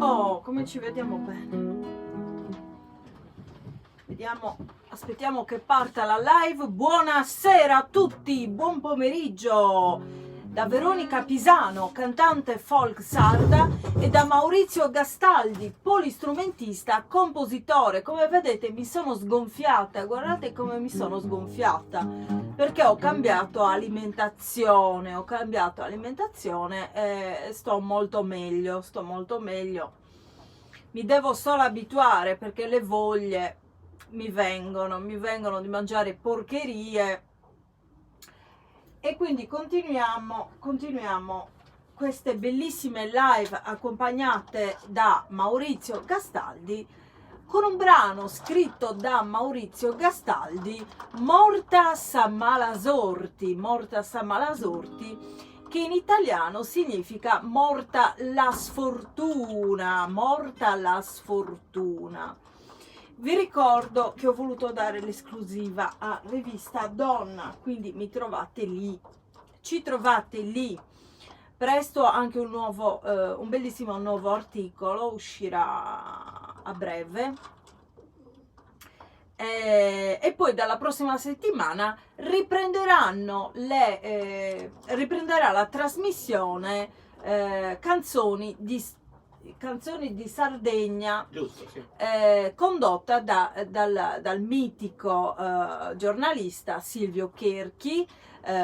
Oh, come ci vediamo bene. Vediamo, aspettiamo che parta la live. Buonasera a tutti, buon pomeriggio da Veronica Pisano, cantante folk sarda, e da Maurizio Gastaldi, polistrumentista, compositore. Come vedete mi sono sgonfiata, guardate come mi sono sgonfiata, perché ho cambiato alimentazione, e sto molto meglio. Mi devo solo abituare, perché le voglie mi vengono di mangiare porcherie, e quindi continuiamo queste bellissime live accompagnate da Maurizio Gastaldi con un brano scritto da Maurizio Gastaldi, Morta sa malasorti, che in italiano significa morta la sfortuna. Vi ricordo che ho voluto dare l'esclusiva a Rivista Donna, quindi ci trovate lì. Presto anche un bellissimo nuovo articolo uscirà a breve. E poi dalla prossima settimana riprenderà la trasmissione canzoni di Sardegna, giusto, sì. Condotta dal mitico giornalista Silvio Cherchi,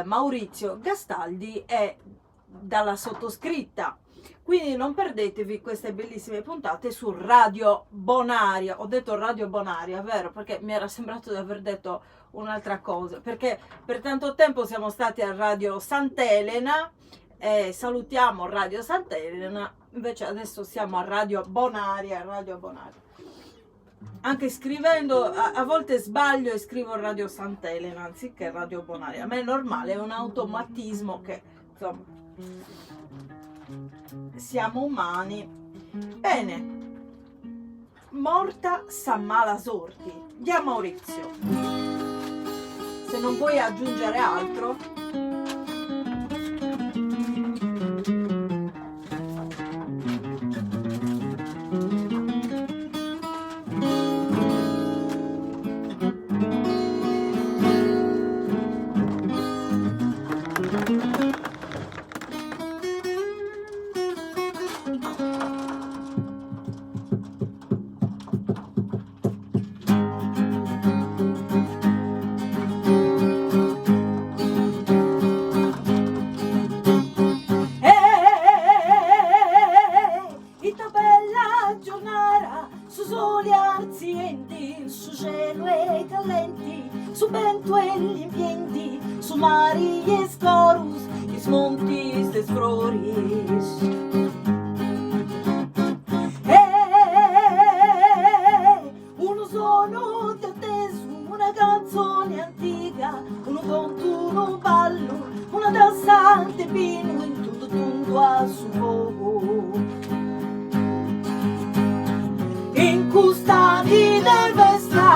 Maurizio Gastaldi e dalla sottoscritta. Quindi non perdetevi queste bellissime puntate su Radio Bonaria. Ho detto Radio Bonaria, vero? Perché mi era sembrato di aver detto un'altra cosa, perché per tanto tempo siamo stati a Radio Sant'Elena, e salutiamo Radio Sant'Elena, invece adesso siamo a Radio Bonaria. Anche scrivendo, a volte sbaglio e scrivo Radio Sant'Elena anziché Radio Bonaria. A me è normale, è un automatismo che, insomma, siamo umani. Bene, Morta sa malasorti di Maurizio. Se non vuoi aggiungere altro. Su vento e gli ambienti, su mari e scorus, gli smonti e sfroris. Uno suono di atteso, una canzone antica, uno conto, uno ballo, una danzante pino in tutto a suo fuoco. In custadi deve stare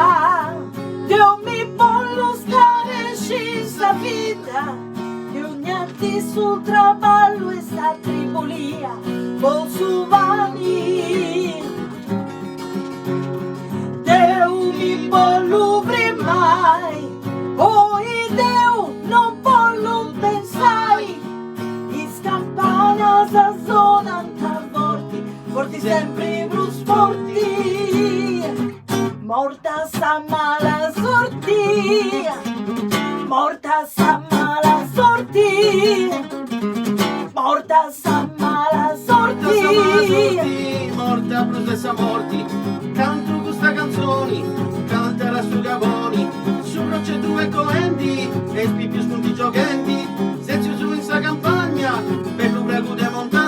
vita, che ogni atti sul traballo e sta tribolia con su vani. Deu mi pollu mai, poi Deu non pollu pensai, in scampana sa sonanta forti sempre brus forti. Morta sa mala sortia, morta sa mala sorti, morta sa mala sorti, morta processa morti, canto questa canzoni, canterà sui gaboni, su rocce due coendi, e più spunti giochendi, senza su in sa campagna, per lo prego de montagna.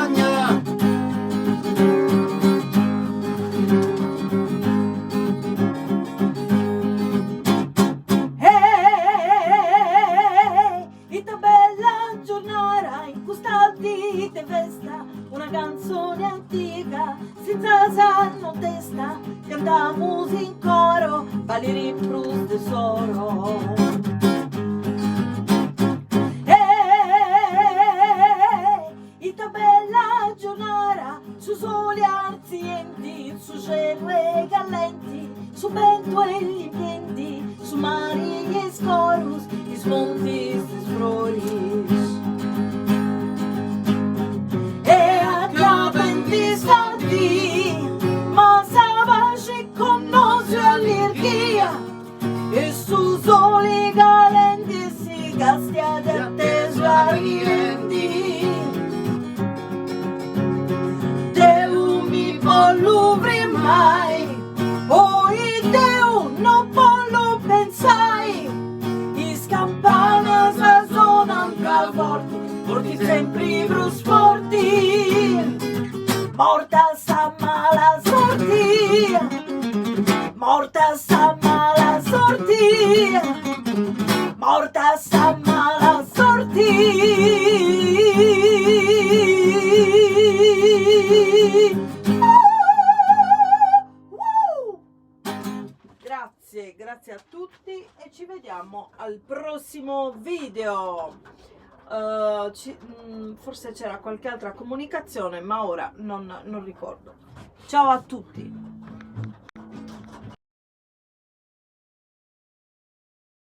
Una canzone antica, senza sanno testa, cantiamo in coro, balleri prus tesoro. Ita bella giornata, su soli marzienti, su cielo e gallenti, su vento e gli impianti, su mari e scorus, i smonti e sfroris. E a capenti stati, ma savaci con noce allergia, e su soli calenti si castia di attesa rienti. Deu mi volluvri mai, oi Deu non pollo pensai, is campanas a sonan tra forti, forti sempre brus forti, morta sa mala sorti, morta sa mala sorti, morta sa mala sorti. Grazie a tutti e ci vediamo al prossimo video. Forse c'era qualche altra comunicazione, ma ora non ricordo. Ciao a tutti.